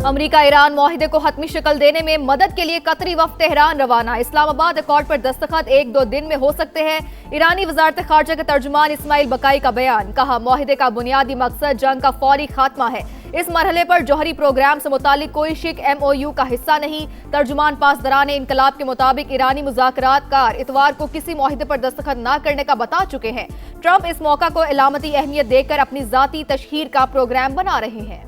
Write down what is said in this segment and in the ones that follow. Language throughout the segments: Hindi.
अमेरिका ईरान मुआहिदे को हतमी शक्ल देने में मदद के लिए कतरी वफ्द तेहरान रवाना। इस्लामाबाद अकॉर्ड पर दस्तखत 1-2 दिन में हो सकते हैं। ईरानी वजारत खारजा के तर्जुमान इस्माइल बकाई का बयान, कहा मुआहिदे का बुनियादी मकसद जंग का फौरी खात्मा है। इस मरहले पर जौहरी प्रोग्राम से मुतालिक कोई शिक MOU का हिस्सा नहीं। तर्जुमान पासदरान इनकलाब के मुताबिक ईरानी मुज़ाकरातकार इतवार को किसी मुआहिदे पर दस्तखत न करने का बता चुके हैं। ट्रंप इस मौका को इलामती अहमियत देकर अपनी जाती तशहीर का प्रोग्राम बना रहे हैं।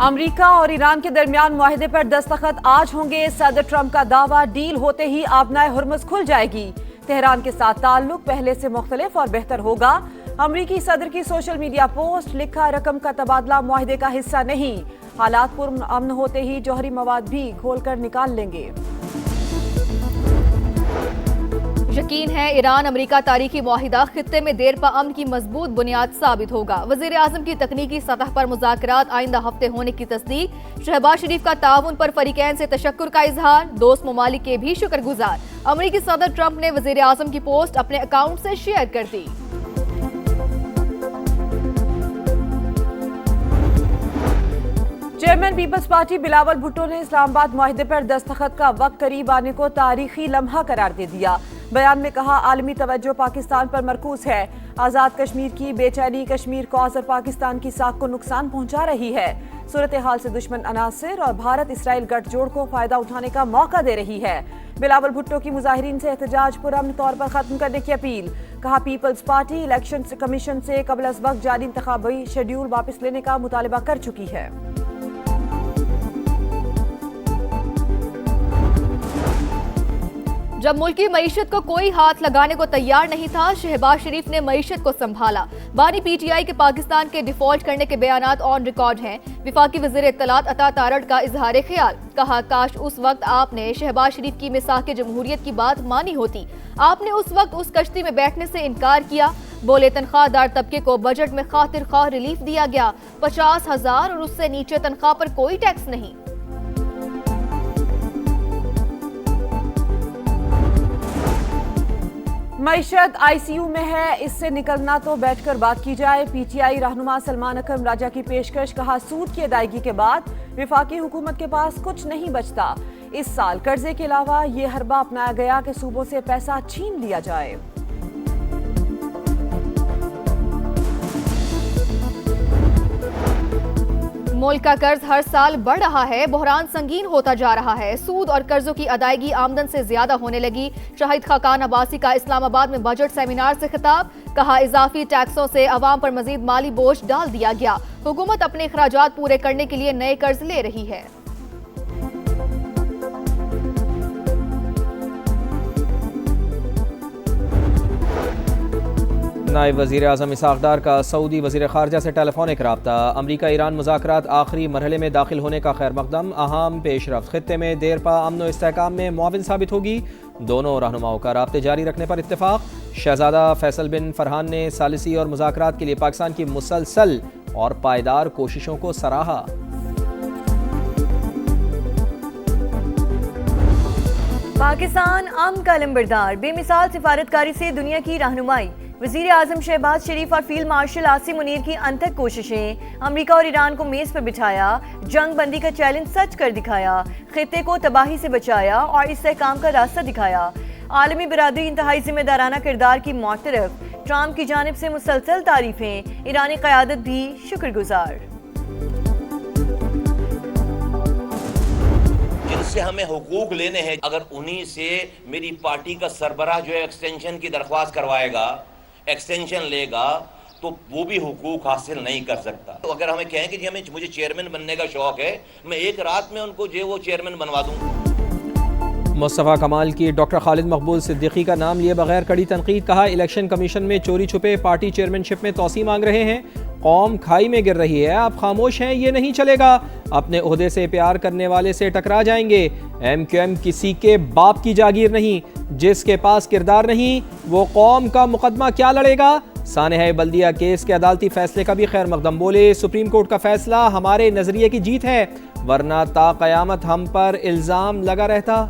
अमेरिका और ईरान के दरमियान मुआहिदे पर दस्तखत आज होंगे। सदर ट्रंप का दावा, डील होते ही आबनाए हुर्मुज़ खुल जाएगी। तेहरान के साथ ताल्लुक पहले से मुख्तलिफ और बेहतर होगा। अमरीकी सदर की सोशल मीडिया पोस्ट, लिखा रकम का तबादला मुआहिदे का हिस्सा नहीं। हालात पुरअमन होते ही जौहरी मवाद भी खोलकर निकाल लेंगे। यकीन है ईरान अमेरिका तारीखी मुआहिदा खित्ते में देर पा अमन की मजबूत बुनियाद साबित होगा। वजीर आजम की तकनीकी सतह पर मुज़ाकरात आइंदा हफ्ते होने की तस्दीक। शहबाज शरीफ का ताउन पर फरीकैन से तशक्कुर का इजहार, दोस्त ममालिक के भी शुक्रगुजार। अमरीकी सदर ट्रंप ने वजीर आजम की पोस्ट अपने अकाउंट से शेयर कर दी। Chairman people's party Bilawal Bhutto ने इस्लामाबाद मुआहिदे पर दस्तखत का वक्त करीब आने को तारीखी लम्हा करार दे दिया। बयान में कहा, आलमी तवज्जो पाकिस्तान पर मरकूज है। आज़ाद कश्मीर की बेचैनी कश्मीर कॉज और पाकिस्तान की साख को नुकसान पहुंचा रही है। सूरत हाल से दुश्मन अनासिर और भारत इसराइल गठजोड़ को फायदा उठाने का मौका दे रही है। बिलावल भुट्टो की मुजाहिरीन से एहतजाज पुरअमन तौर पर खत्म करने की अपील। कहा, पीपल्स पार्टी इलेक्शन कमीशन से कबल अज़ वक्त जारी इंतखाबी शेड्यूल वापस लेने का मुतालबा कर चुकी है। जब मुल्की मईशत को कोई हाथ लगाने को तैयार नहीं था, शहबाज शरीफ ने मईशत को संभाला। बानी PTI के पाकिस्तान के डिफॉल्ट करने के बयानात ऑन रिकॉर्ड हैं। विफाकी वज़ीर इत्तलात अता तारड़ का इजहार ख्याल, कहा, काश उस वक्त आपने शहबाज शरीफ की मिसाक जमहूरियत की बात मानी होती। आपने उस वक्त उस कश्ती में बैठने से इनकार किया। बोले, तनख्वाहदार तबके को बजट में खातिर ख्वाह रिलीफ दिया गया। 50,000 और उससे नीचे तनख्वाह पर कोई टैक्स नहीं। मईशत ICU में है, इससे निकलना तो बैठकर बात की जाए। PTI रहनुमा सलमान अकरम राजा की पेशकश, कहा, सूद की अदायगी के बाद विफाकी हुकूमत के पास कुछ नहीं बचता। इस साल कर्जे के अलावा ये हरबा अपनाया गया कि सूबों से पैसा छीन लिया जाए। मुल्क का कर्ज हर साल बढ़ रहा है, बहरान संगीन होता जा रहा है। सूद और कर्जों की अदायगी आमदन से ज्यादा होने लगी। शाहिद खाकान अब्बासी का इस्लामाबाद में बजट सेमिनार से खिताब, कहा, इजाफी टैक्सों से अवाम पर मजीद माली बोझ डाल दिया गया। हुकूमत अपने अखराजात पूरे करने के लिए नए कर्ज ले रही है। नायब वज़ीर आज़म इसहाक़ डार का सऊदी वज़ीर ख़ारजा से टेलीफोनिक राब्ता। अमरीका ईरान मुज़ाकरात आखिरी मरहले में दाखिल होने का खैर मकदम। अहम पेशरफ्त खित्ते में देर पा अमन व इस्तेहकाम में मुआविन साबित होगी। दोनों रहनुमाओं का राब्ते जारी रखने पर इत्तेफाक। शहज़ादा फैसल बिन फरहान ने सालिसी और मुज़ाकरात के लिए पाकिस्तान की मुसलसल और पायदार कोशिशों को सराहा। पाकिस्तान अमन का लंबरदार, बेमिसाल सिफारतकारी से दुनिया की रहनुमाई। वज़ीर आज़म शहबाज शरीफ और फील्ड मार्शल आसिम मुनीर की अनथक कोशिशें। अमेरिका और ईरान को मेज पर बिठाया, जंग बंदी का चैलेंज सच कर दिखाया, खित्ते को तबाही से बचाया और इस्तेहकाम का रास्ता दिखाया। आलमी बरादरी इंतहाई जिम्मेदाराना किरदार की मोतरफ। ट्रंप की जानिब से मुसलसल तारीफें, ईरानी क़यादत भी शुक्रगुजार। जिनसे हमें हुकूक लेने हैं, अगर उन्हीं से मेरी पार्टी का सरबराह जो है एक्सटेंशन की दरख्वास्त करवाएगा, एक्सटेंशन लेगा, तो वो भी हुकूक हासिल नहीं कर सकता। तो अगर हमें कहें कि जी मुझे चेयरमैन बनने का शौक है, मैं एक रात में उनको जो वो चेयरमैन बनवा दूँ। मुस्तफ़ा कमाल की डॉक्टर खालिद मकबूल सिद्दीकी का नाम लिए बगैर कड़ी तनकीद। कहा, इलेक्शन कमीशन में चोरी छुपे पार्टी चेयरमैनशिप में तौसी मांग रहे हैं। कौम खाई में गिर रही है, आप खामोश हैं, ये नहीं चलेगा। अपने ओहदे से प्यार करने वाले से टकरा जाएंगे। MQM किसी के बाप की जागीर नहीं, जिसके पास किरदार नहीं वो कौम का मुकदमा क्या लड़ेगा। सानेहा बल्दिया केस के अदालती फैसले का भी खैर मकदम। बोले, सुप्रीम कोर्ट का फैसला हमारे नजरिए की जीत है, वरना ता कयामत हम पर इल्जाम लगा रहता।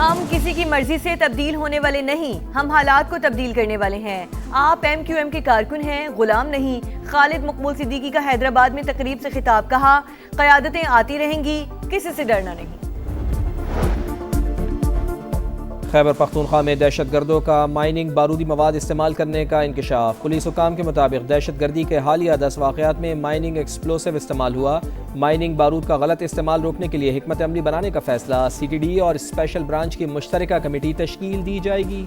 हम किसी की मर्जी से तब्दील होने वाले नहीं, हम हालात को तब्दील करने वाले हैं। आप MQM के कारकुन हैं, गुलाम नहीं। खालिद मकबूल सिद्दीकी का हैदराबाद में तकरीब से खिताब, कहा क़यादतें आती रहेंगी, किसी से डरना नहीं। खैबर पख्तूनख्वा में दहशतगर्दों का माइनिंग बारूदी मवाद इस्तेमाल करने का इंकशाफ। पुलिस हुकाम के मुताबिक दहशतगर्दी के हालिया 10 वाक़यात में माइनिंग एक्सप्लोसिव इस्तेमाल हुआ। माइनिंग बारूद का गलत इस्तेमाल रोकने के लिए हिकमत अमली बनाने का फैसला। CTD और स्पेशल ब्रांच की मुश्तरका कमेटी तश्कील दी जाएगी।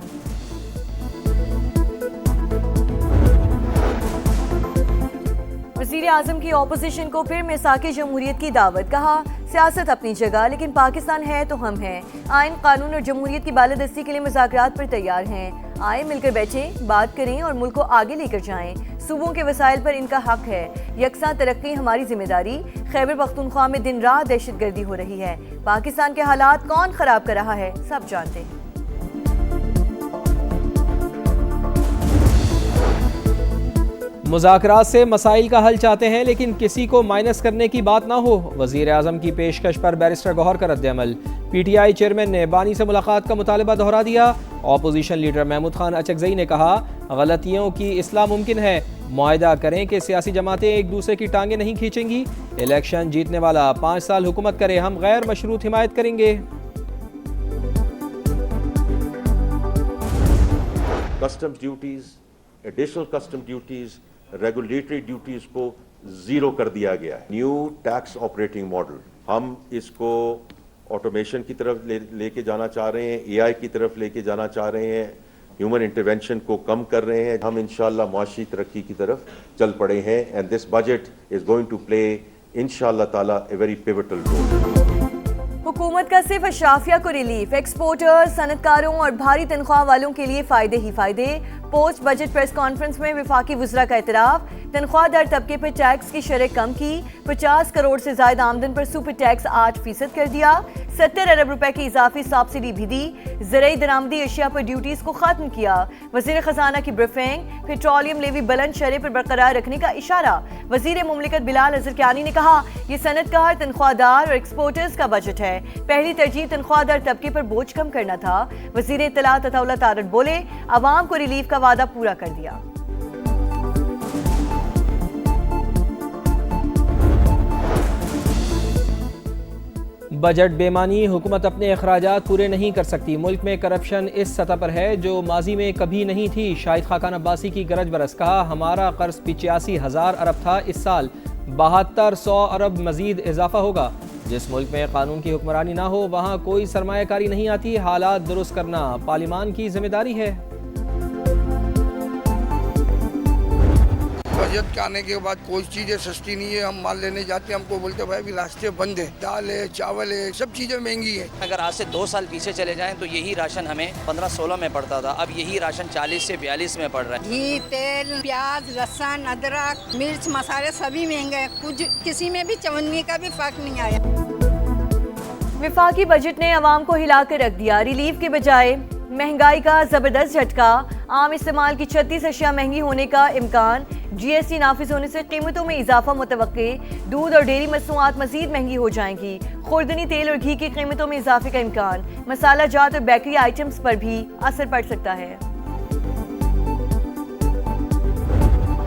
वज़ीर आज़म की ऑपोजिशन को फिर मिसाक़े जमहूरियत की दावत, कहा सियासत अपनी जगह लेकिन पाकिस्तान है तो हम हैं। आइन, कानून और जमहूरियत की बालादस्ती के लिए मुज़ाकरात पर तैयार हैं। आए मिलकर बैठें, बात करें और मुल्क को आगे लेकर जाएं। सूबों के वसाइल पर इनका हक है, यकसां तरक्की हमारी जिम्मेदारी। खैबर पख्तूनख्वा में दिन रात दहशतगर्दी हो रही है। पाकिस्तान के हालात कौन खराब कर रहा है, सब जानते हैं। मुज़ाकरात से मसाइल का हल चाहते हैं लेकिन किसी को माइनस करने की बात ना हो। वज़ीर आज़म की पेशकश पर बैरिस्टर गौहर का रद्द-ए-अमल। PTI चेयरमैन ने बानी से मुलाकात का मुतालबा दोहरा दिया। ऑपोजिशन लीडर महमूद खान अचकज़ई ने कहा गलतियों की इस्लाह मुमकिन है, मुआहिदा करें कि सियासी जमातें एक दूसरे की टांगें नहीं खींचेंगी। इलेक्शन जीतने वाला 5 साल हुकूमत करे, हम गैर मशरूत हिमायत करेंगे। Customs duties, additional custom duties, regulatory duties को जीरो कर दिया गया है। न्यू टैक्स ऑपरेटिंग मॉडल, हम इसको ऑटोमेशन की तरफ लेके जाना चाह रहे हैं, AI की तरफ लेके जाना चाह रहे हैं, ह्यूमन इंटरवेंशन को कम कर रहे हैं। हम इंशाल्लाह मुआशी तरक्की की तरफ चल पड़े हैं and this budget is going to play इंशाल्लाह ताला ए वेरी पिवटल रोल। हुकूमत का सिर्फ अशराफिया को रिलीफ, एक्सपोर्टर, सनतकारों और भारी तनख्वाह वालों के लिए फायदे ही फायदे। पोस्ट बजट प्रेस कॉन्फ्रेंस में वफाकी वज़रा का एतराफ़, तनख्वाहदार तबके पर टैक्स की शरह कम की। 50 करोड़ से ज़ायद आमदन पर सुपर टैक्स 8% कर दिया। 70 अरब रुपए की इजाफी सब्सिडी भी दी। ज़राई दरामदी अशिया पर ड्यूटीज़ को ख़त्म किया। वज़ीर ख़जाना की ब्रीफिंग, पेट्रोलियम लेवी बुलंद शरह पर बरकरार रखने का इशारा। वज़ीर मुमलिकत बिलाल अज़रकियानी ने कहा यह सनतकार, तनख्वाहदार और एक्सपोर्टर्स का बजट है। पहली तरजीह तनख्वाहदार तबके पर बोझ कम करना था। वज़ीर इत्तलात अताउल्लाह तारड़ बोले अवाम को रिलीफ का वादा पूरा कर दिया। बजट बेमानी, हुकूमत अपने अखराजात पूरे नहीं कर सकती। मुल्क में करप्शन इस सतह पर है जो माजी में कभी नहीं थी। शाहिद खाकान अब्बासी की गरज बरस, कहा हमारा कर्ज 85,000 अरब था, इस साल 7200 अरब मजीद इजाफा होगा। जिस मुल्क में कानून की हुक्मरानी ना हो वहाँ कोई सरमायाकारी नहीं आती। हालात दुरुस्त करना पार्लिमान की जिम्मेदारी है। बजट के आने के बाद कोई चीज़ें सस्ती नहीं है। हम माल लेने जाते हैं, हमको बोलते भाई अभी रास्ते बंद है, दाल है, चावल है, सब चीज़ें महंगी है। अगर आज से 2 साल पीछे चले जाएं तो यही राशन हमें 15-16 में पड़ता था, अब यही राशन 40 से 42 में पड़ रहा है। घी, तेल, प्याज, लहसुन, अदरक, मिर्च, मसाले सभी महंगे हैं। कुछ किसी में भी चवन्नी का भी फर्क नहीं आया। वफाकी बजट ने अवाम को हिला कर रख दिया। रिलीफ के बजाय महंगाई का जबरदस्त झटका। आम इस्तेमाल की 36 अशिया महंगी होने का इम्कान। GST नाफिज होने से कीमतों में इजाफा मुतवक्के। दूध और डेयरी मसनूआत मजीद महंगी हो जाएंगी। खुर्दनी तेल और घी की कीमतों में इजाफे का इम्कान। मसाला जात और बेकरी आइटम्स पर भी असर पड़ सकता है।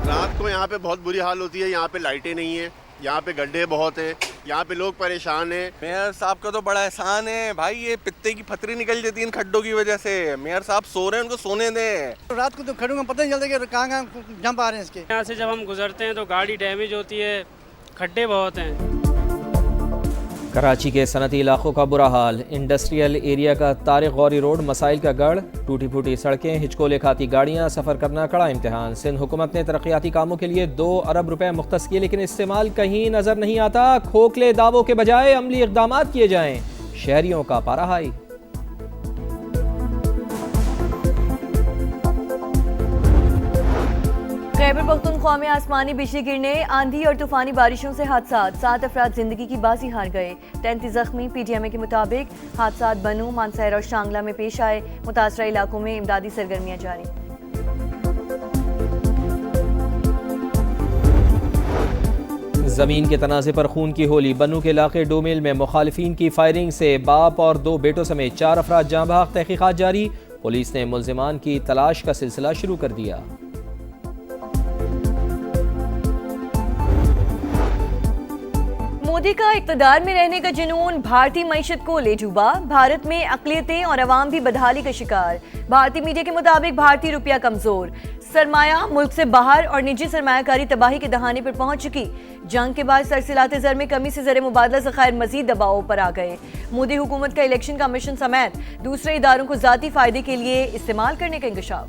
रात को यहाँ पे बहुत बुरी हाल होती है, यहाँ पे लाइटें नहीं है, यहाँ पे गड्ढे बहुत हैं, यहाँ पे लोग परेशान हैं। मेयर साहब का तो बड़ा एहसान है भाई, ये पित्ते की फतरी निकल जाती है इन खड्डों की वजह से। मेयर साहब सो रहे हैं, उनको सोने दें। रात को तो खड़ूंगा पता नहीं चलता कि कहाँ जंप आ रहे हैं इसके। यहाँ से जब हम गुजरते हैं तो गाड़ी डैमेज होती है, खड्डे बहुत हैं। कराची के सनती इलाकों का बुरा हाल। इंडस्ट्रियल एरिया का तारिक गौरी रोड मसाइल का गढ़। टूटी फूटी सड़कें, हिचकोले खाती गाड़ियाँ, सफ़र करना कड़ा इम्तिहान। सिंध हुकूमत ने तरक्याती कामों के लिए 2 अरब रुपए मुख्तस किए लेकिन इस्तेमाल कहीं नज़र नहीं आता। खोखले दावों के बजाय अमली इक़दाम किए जाएँ। शहरियों का पारा हाई। खैबर पख्तूनख्वा में आसमानी बिजली गिरने, आंधी और तूफानी बारिशों से हादसात। 7 अफराद जिंदगी की बाजी हार गए, 33 जख्मी। PTMA के मुताबिक हादसात बनू, मानसहरा और शांगला में पेश आए। मुतासरा इलाकों में इमदादी सरगर्मियां जारी। जमीन के तनाज़े पर खून की होली। बन्नू के इलाके डोमिल में मुखालिफिन की फायरिंग से बाप और 2 बेटों समेत 4 अफराद जाँ बहक। तहकीकात जारी। पुलिस ने मुल्जिमान की तलाश का सिलसिला शुरू कर दिया। मोदी का इक़्तिदार में रहने का जुनून भारतीय मईशत को ले डूबा। भारत में अक़लियतें और अवाम भी बदहाली का शिकार। भारतीय मीडिया के मुताबिक भारतीय रुपया कमजोर, सरमाया मुल्क से बाहर और निजी सरमायाकारी तबाही के दहाने पर पहुंच चुकी। जंग के बाद सरसिलाते ज़र में कमी से ज़र मुबादला ज़खायर मजीद दबाव पर आ गए। मोदी हुकूमत का इलेक्शन कमीशन समेत दूसरे इदारों को ज़ाती फ़ायदे के लिए इस्तेमाल करने का इंकशाफ।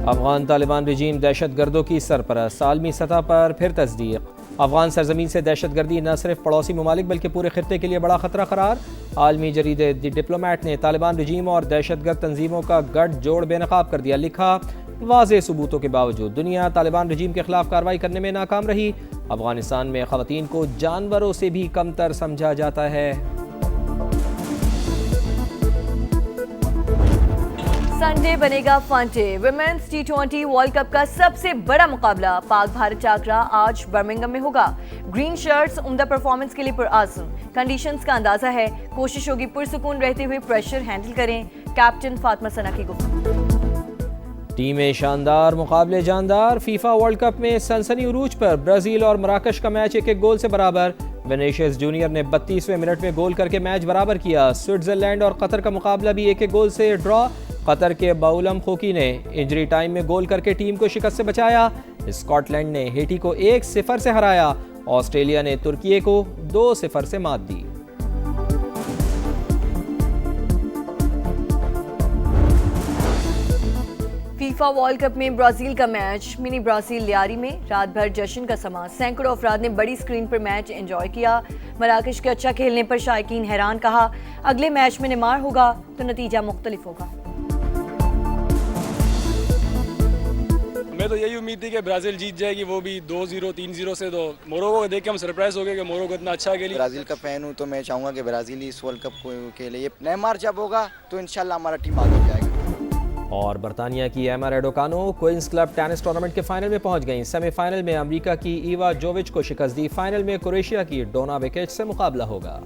अफगान तालिबान रजीम दहशतगर्दों की सरपरस्त। आलमी सतह पर फिर तस्दीक। अफगान सरजमीन से दहशतगर्दी न सिर्फ पड़ोसी ममालिक बल्कि पूरे खित्ते के लिए बड़ा खतरा करार। आलमी जरीदे द डिप्लोमेट ने तालिबान रजीम और दहशतगर्द तंजीमों का गठ जोड़ बेनकाब कर दिया। लिखा, वाज़ेह सबूतों के बावजूद दुनिया तालिबान रजीम के खिलाफ कार्रवाई करने में नाकाम रही। अफगानिस्तान में ख़वातीन को जानवरों से भी कमतर समझा जाता है। संडे बनेगा fun day. Women's T20 world cup का सबसे बड़ा मुकाबला पाक भारत टाकरा आज बर्मिंघम में होगा। ग्रीन शर्ट्स उम्दा परफॉर्मेंस के लिए पुरआज़म। कंडीशंस का अंदाजा है, कोशिश होगी पुरसुकून रहते हुए प्रेशर हैंडल करें। कैप्टन फातिमा सना की गुफ्तगू। टीमें शानदार, मुकाबले जानदार। फीफा वर्ल्ड कप में सनसनी उरूज पर ब्राजील और मराकश का मैच 1-1 गोल से बराबर। विनीशियस जूनियर ने 32वें मिनट में गोल करके मैच बराबर किया। स्विट्जरलैंड और कतर का मुकाबला भी 1-1 गोल से ड्रॉ। कतर के बाउलम खोकी ने इंजरी टाइम में गोल करके टीम को शिकस्त से बचाया। स्कॉटलैंड ने हेटी को 1-0 से हराया। ऑस्ट्रेलिया ने तुर्की को 2-0 से मात दी। फीफा वर्ल्ड कप में ब्राजील का मैच मिनी ब्राजील लियारी में रात भर जश्न का समा। सैकड़ों अफराद ने बड़ी स्क्रीन पर मैच एंजॉय किया। मराकश के अच्छा खेलने पर शायकीन हैरान। कहा, अगले मैच में नेमार होगा तो नतीजा मुख्तलिफ होगा। मैं तो यही उम्मीद थी कि ब्राज़ील जीत जाएगी, वो भी 2-0 3-0 से। तो मोरक्को को देख के हम सरप्राइज हो गए कि मोरक्को इतना अच्छा खेली। ब्राज़ील का फैन हूँ तो मैं चाहूँगा कि ब्राज़ील इस वर्ल्ड कप के लिए नेमार जब होगा तो इंशाल्लाह हमारा टीम आगे हो जाएगा। और बरतानिया की एमा रेडोकानो क्वींस क्लब टेनिस टूर्नामेंट के फाइनल में पहुंच गई। सेमीफाइनल में अमेरिका की ईवा जोविच को शिकस्त दी। फाइनल में क्रोएशिया की डोना बेकेच से मुकाबला होगा।